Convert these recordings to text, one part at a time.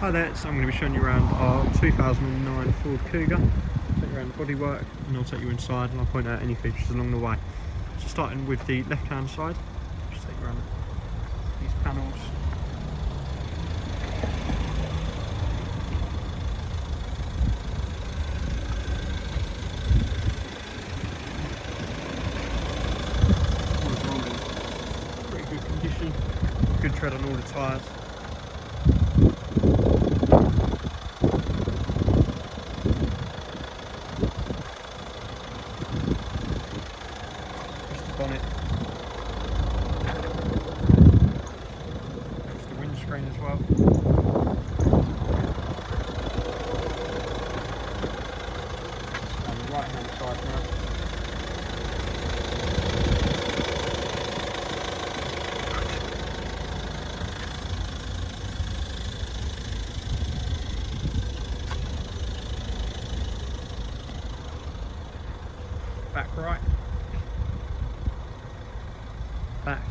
Hi there, so I'm going to be showing you around our 2009 Ford Kuga. I'll take you around the bodywork and I'll take you inside and I'll point out any features along the way. So starting with the left hand side, just take you around these panels. Pretty good condition, good tread on all the tyres. Bonnet, there's the windscreen as well. On the right hand side now. Back right. Back,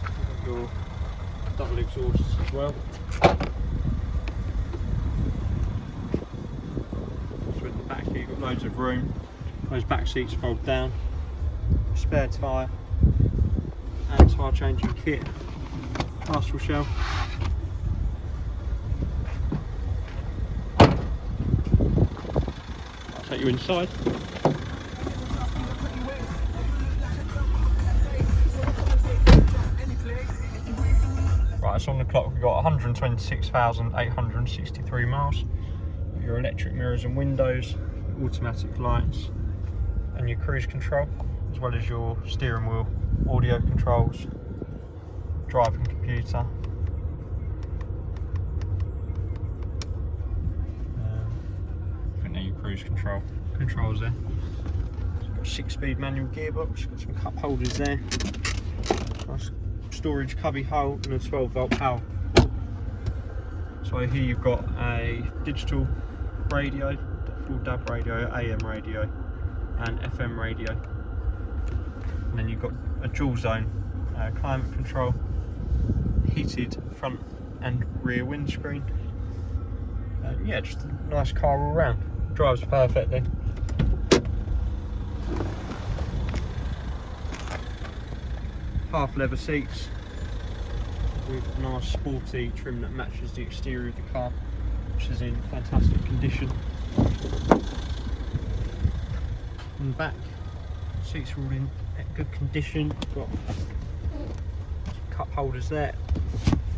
you've got your double exhausts as well. So in the back here you've got loads of room. Those back seats fold down. Spare tyre and tyre changing kit. Parcel shelf. I'll take you inside. Right, so on the clock we've got 126,863 miles. Your electric mirrors and windows, automatic lights, and your cruise control, as well as your steering wheel, audio controls, driving computer. I think they're your cruise controls there. So you've got a 6-speed manual gearbox, got some cup holders there. Nice storage cubby hole and a 12-volt power. So here you've got a digital radio, full DAB radio, AM radio and FM radio, and then you've got a dual zone climate control, heated front and rear windscreen. Yeah, just a nice car all round, drives perfectly. Half leather seats with a nice sporty trim that matches the exterior of the car, which is in fantastic condition. And the back seats are all in good condition. Got cup holders there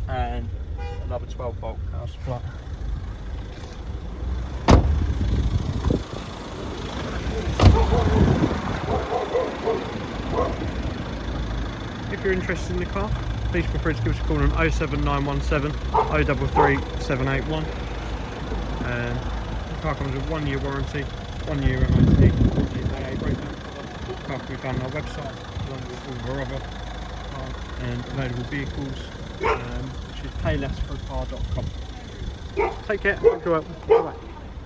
and another 12-volt power supply. If you're interested in the car, please feel free to give us a call on 07917 033 781. The car comes with 1 year warranty, 1 year MOT, 14 AA breakdown. The car can be found on our website, along with all of our other and available vehicles, which is paylessforcar.com. Take care, thank you. Bye bye.